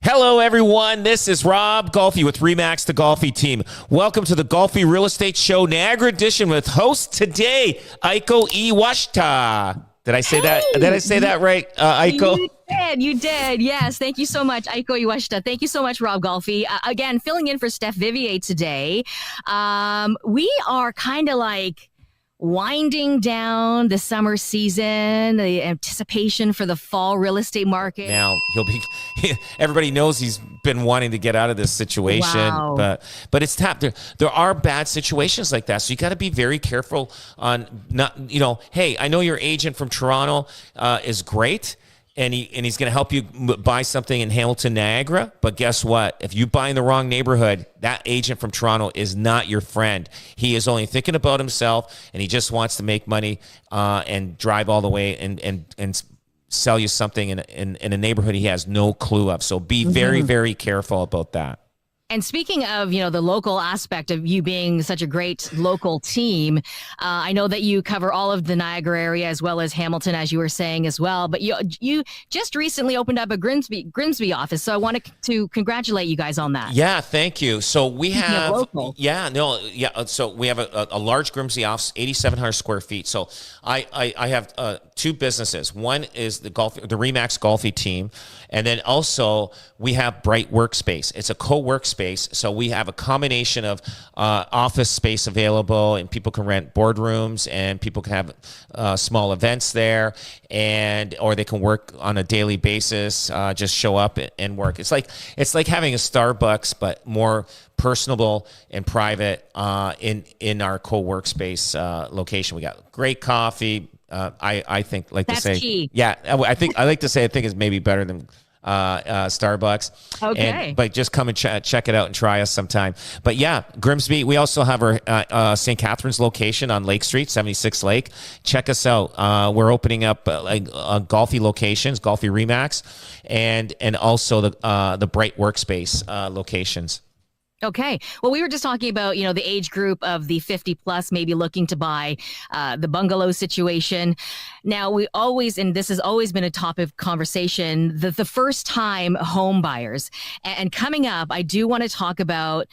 Hello, everyone. This is Rob Golfi with Remax, the Golfi Team. Welcome to the Golfi Real Estate Show, Niagara Edition, with host today, Aiko Iwashita. Did I say that? Did I say that right, Aiko? You did. Yes. Thank you so much, Aiko Iwashita. Thank you so much, Rob Golfi. Again, filling in for Steph Vivier today. We are kind of like winding down the summer season, the anticipation for the fall real estate market. Now everybody knows he's been wanting to get out of this situation, Wow. but it's tough. There are bad situations like that, so you got to be very careful on not. Hey, I know your agent from Toronto is great. And he's going to help you buy something in Hamilton, Niagara. But guess what? If you buy in the wrong neighborhood, that agent from Toronto is not your friend. He is only thinking about himself, and he just wants to make money and drive all the way and sell you something in a neighborhood he has no clue of. So be very, very careful about that. And speaking of, the local aspect of you being such a great local team, I know that you cover all of the Niagara area as well as Hamilton, as you were saying as well. But you just recently opened up a Grimsby office, so I wanted to congratulate you guys on that. Yeah, thank you. So we have, local. So we have a large Grimsby office, 8,700 square feet. So I have two businesses. One is the Remax Golfi Team, and then also we have Bright Workspace. It's a co-workspace. So we have a combination of office space available, and people can rent boardrooms, and people can have small events there, or they can work on a daily basis. Just show up and work. It's like having a Starbucks, but more personable and private in our co-workspace location. We got great coffee. I think That's to say, key. yeah. I like to say it's maybe better than Starbucks. Okay. But just come and check it out and try us sometime. But yeah, Grimsby. We also have our St. Catharines location on Lake Street, 76 Lake. Check us out. We're opening up Golfi locations, Golfi Remax, and also the Bright Workspace locations. Okay. Well, we were just talking about, the age group of the 50 plus, maybe looking to buy the bungalow situation. Now, and this has always been a topic of conversation, the first time home buyers. And coming up, I do want to talk about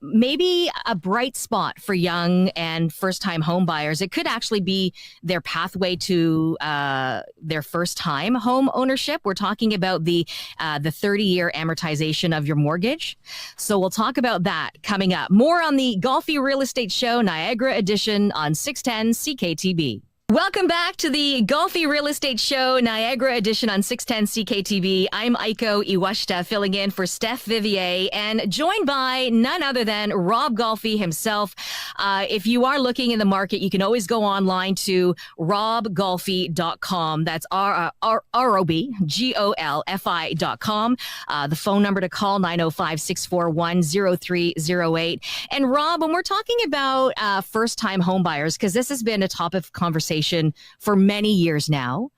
maybe a bright spot for young and first time home buyers. It could actually be their pathway to their first time home ownership. We're talking about the 30-year amortization of your mortgage. So we'll talk about that coming up. More on the Golfi Real Estate Show, Niagara Edition on 610 CKTB. Welcome back to the Golfi Real Estate Show, Niagara Edition on 610 CKTV. I'm Aiko Iwashita, filling in for Steph Vivier, and joined by none other than Rob Golfi himself. If you are looking in the market, you can always go online to robgolfi.com. That's ROBGOLFI.com. The phone number to call, 905-641-0308. And Rob, when we're talking about first-time home buyers, because this has been a topic of conversation for many years now.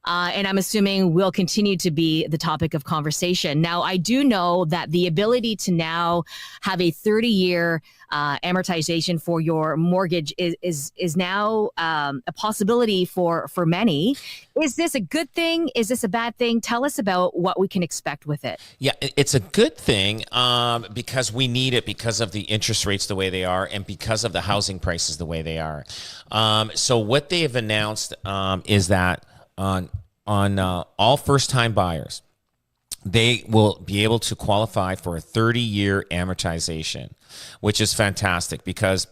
And I'm assuming will continue to be the topic of conversation. Now, I do know that the ability to now have a 30-year amortization for your mortgage is now a possibility for many. Is this a good thing? Is this a bad thing? Tell us about what we can expect with it. Yeah, it's a good thing because we need it because of the interest rates the way they are and because of the housing prices the way they are. So what they have announced is that on all first-time buyers, they will be able to qualify for a 30-year amortization, which is fantastic because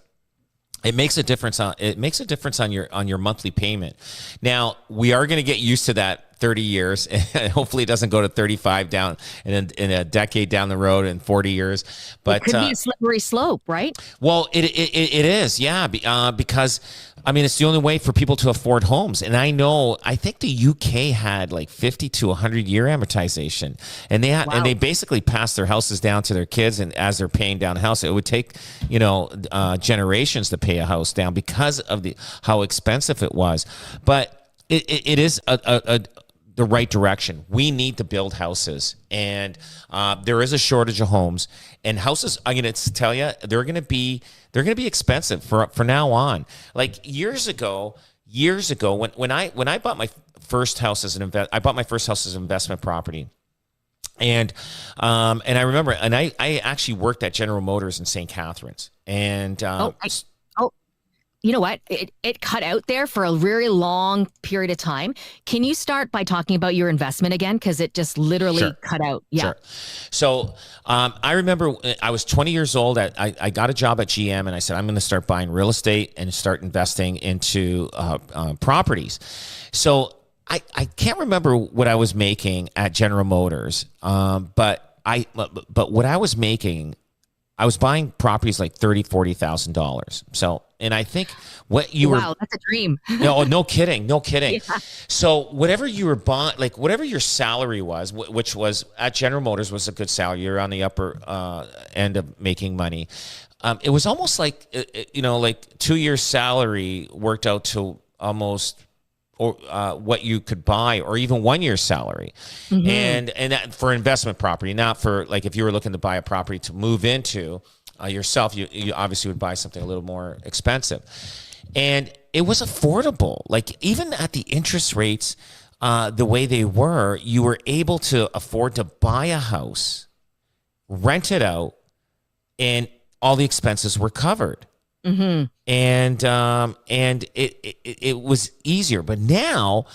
it makes a difference on your monthly payment. Now, we are going to get used to that 30 years, and hopefully it doesn't go to 35 down in a decade down the road and 40 years. But it could be a slippery slope, right? Well, it is, yeah, because it's the only way for people to afford homes. And I think the UK had like 50 to 100 year amortization, and they basically passed their houses down to their kids, and as they're paying down the house, it would take generations to pay a house down because of how expensive it was. But it is the right direction. We need to build houses, and there is a shortage of homes, and houses, I'm going to tell you, they're going to be expensive for now on. Like years ago, when I bought my first house as an investment property. And I remember, and I actually worked at General Motors in St. Catharines, and Oh, you know what? It cut out there for a very long period of time. Can you start by talking about your investment again? Because it just literally Sure. cut out. Yeah. Sure. So I remember I was 20 years old. I got a job at GM, and I said, I'm going to start buying real estate and start investing into properties. So I can't remember what I was making at General Motors, but what I was making, I was buying properties like $30,000-$40,000. So, and I think what you Wow, that's a dream. no kidding. Yeah. So whatever you were buying, like whatever your salary was, which was at General Motors was a good salary. You're on the upper end of making money. It was almost like, like 2 years salary worked out to almost or what you could buy, or even 1 year's salary, and that for investment property, not for like if you were looking to buy a property to move into yourself, you obviously would buy something a little more expensive, and it was affordable. Like even at the interest rates, the way they were, you were able to afford to buy a house, rent it out, and all the expenses were covered. And it was easier, but now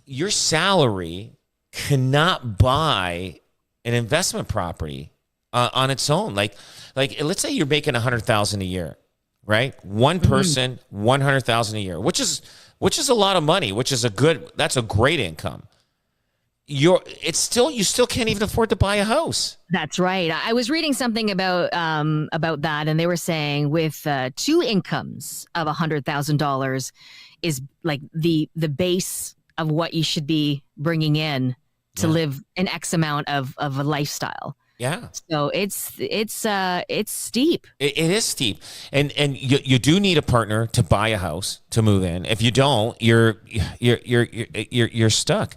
your salary cannot buy an investment property on its own. Like let's say you're making 100,000 a year, right? One person, 100,000 a year, which is a lot of money, that's a great income. You still can't even afford to buy a house. That's right. I was reading something about that, and they were saying with two incomes of $100,000 is like the base of what you should be bringing in to live an X amount of a lifestyle. Yeah. So it's steep. It is steep, and you do need a partner to buy a house to move in. If you don't, you're stuck.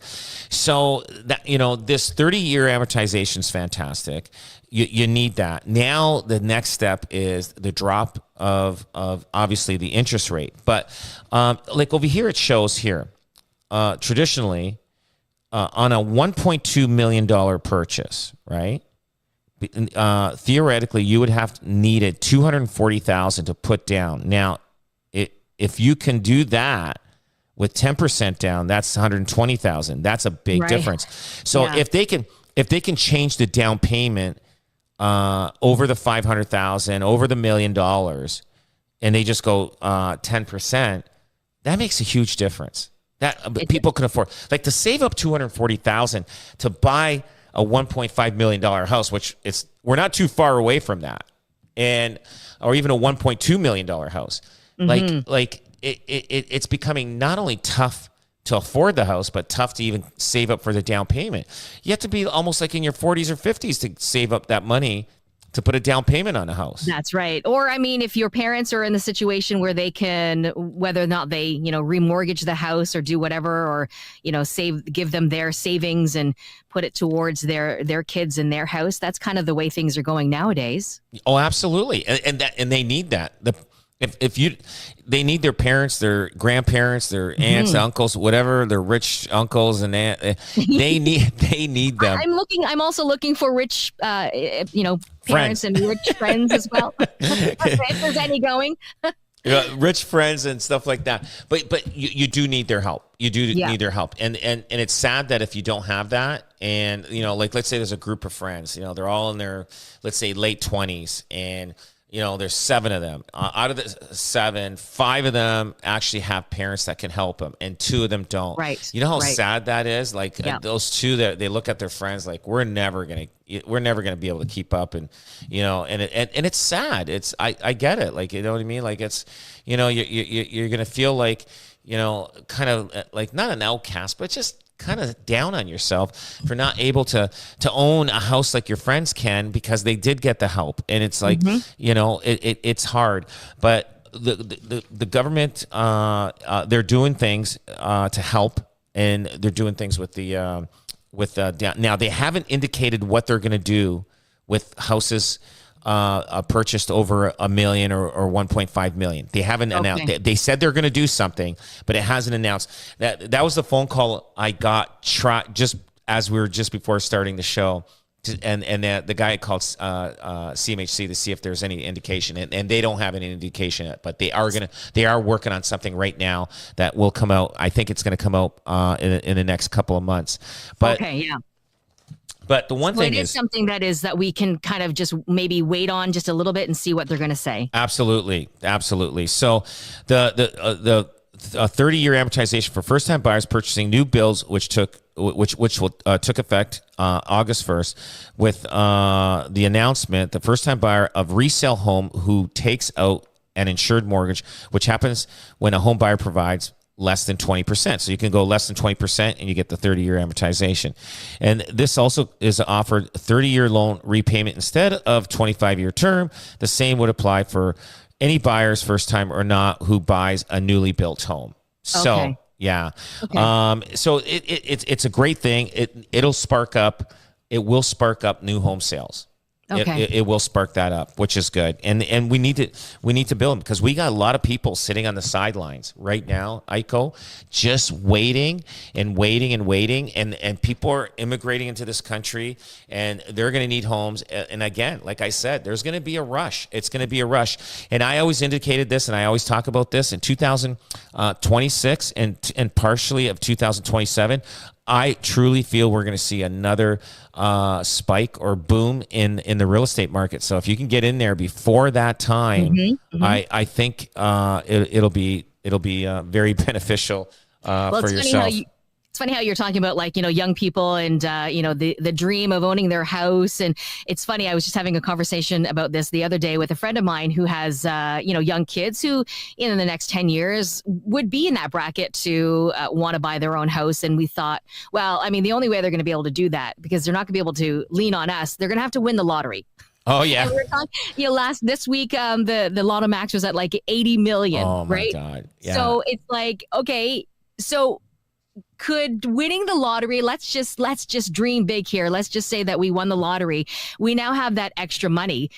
So that this 30-year amortization is fantastic. You need that. Now the next step is the drop of obviously the interest rate. But like over here, it shows here traditionally on a $1.2 million purchase, right? Theoretically, you would have needed $240,000 to put down. Now, if you can do that with 10% down, that's $120,000. That's a big difference. So if they can change the down payment over the $500,000, over the $1 million, and they just go 10%, that makes a huge difference. That people can afford, like to save up $240,000 to buy a $1.5 million house, which we're not too far away from that, or even a $1.2 million house. Like it's becoming not only tough to afford the house, but tough to even save up for the down payment. You have to be almost like in your 40s or 50s to save up that money to put a down payment on a house. That's right. Or, I mean, if your parents are in the situation where they can, whether or not they, remortgage the house or do whatever, or, give them their savings and put it towards their kids in their house. That's kind of the way things are going nowadays. Oh, absolutely. And they need that. They need their parents, their grandparents, their aunts, uncles, whatever, their rich uncles and they need them. I'm also looking for rich, parents and rich friends as well. If there's any going. Rich friends and stuff like that. But you do need their help. You do need their help. And it's sad that if you don't have that, and, like let's say there's a group of friends, they're all in their, let's say late 20s, and there's 7 of them. Out of the 7, 5 of them actually have parents that can help them, and 2 of them don't. Right. You know how sad that is? Like those 2 that they look at their friends like we're never gonna be able to keep up, and and it's sad. I get it. Like you know what I mean? Like it's you're gonna feel like kind of like not an outcast, but just kind of down on yourself for not able to own a house like your friends can, because they did get the help, and it's like it's hard, but the government they're doing things to help, and they're doing things with the now they haven't indicated what they're going to do with houses purchased over $1 million or 1.5 million. They haven't announced. They said they're going to do something, but it hasn't announced. That was the phone call I got just as we were just before starting the show And the guy called CMHC to see if there's any indication, and they don't have any indication yet, but they are working on something right now that will come out. I think it's going to come out in the next couple of months. But Okay, yeah. but the one thing it is something that we can kind of just maybe wait on just a little bit and see what they're going to say. Absolutely. So the 30-year amortization for first-time buyers purchasing new builds, which took effect August 1st, with the announcement, the first-time buyer of resale home who takes out an insured mortgage, which happens when a home buyer provides less than 20%. So you can go less than 20% and you get the 30-year amortization. And this also is offered 30-year loan repayment instead of 25-year term. The same would apply for any buyers, first time or not, who buys a newly built home. So, Okay. yeah. Okay. So it's a great thing. It will spark up new home sales. Okay. It will spark that up, which is good. And we need to build them, because we got a lot of people sitting on the sidelines right now, Aiko, just waiting and waiting and waiting. And people are immigrating into this country, and they're going to need homes. And again, like I said, there's going to be a rush. It's going to be a rush. And I always indicated this, and I always talk about this in 2026 and partially of 2027. I truly feel we're going to see another spike or boom in the real estate market. So if you can get in there before that time, I think it'll be very beneficial for yourself. It's funny how you're talking about, like, young people and, the dream of owning their house. And it's funny, I was just having a conversation about this the other day with a friend of mine who has, young kids who in the next 10 years would be in that bracket to want to buy their own house. And we thought, well, I mean, the only way they're going to be able to do that, because they're not going to be able to lean on us, they're going to have to win the lottery. Oh yeah. And we were talking, this week, the Lotto Max was at like 80 million. Oh my right? God. Yeah. So it's like, okay, so could winning the lottery, let's just dream big here. Let's just say that we won the lottery. We now have that extra money.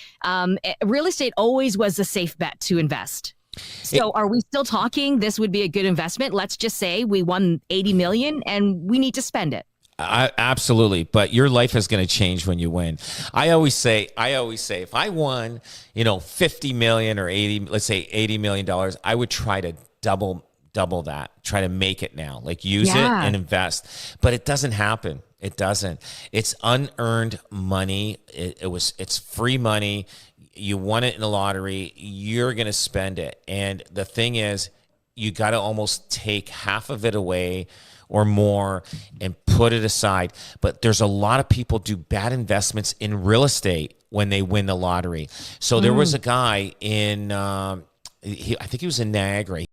Real estate always was a safe bet to invest. So are we still talking this would be a good investment? Let's just say we won 80 million and we need to spend it. Absolutely. But your life is going to change when you win. I always say, if I won, 50 million or 80, let's say $80 million, I would try to double that, try to make it now, like use it and invest. But it doesn't happen. It doesn't. It's unearned money. It's free money. You won it in the lottery. You're going to spend it. And the thing is, you got to almost take half of it away or more and put it aside. But there's a lot of people do bad investments in real estate when they win the lottery. So there was a guy in, I think he was in Niagara.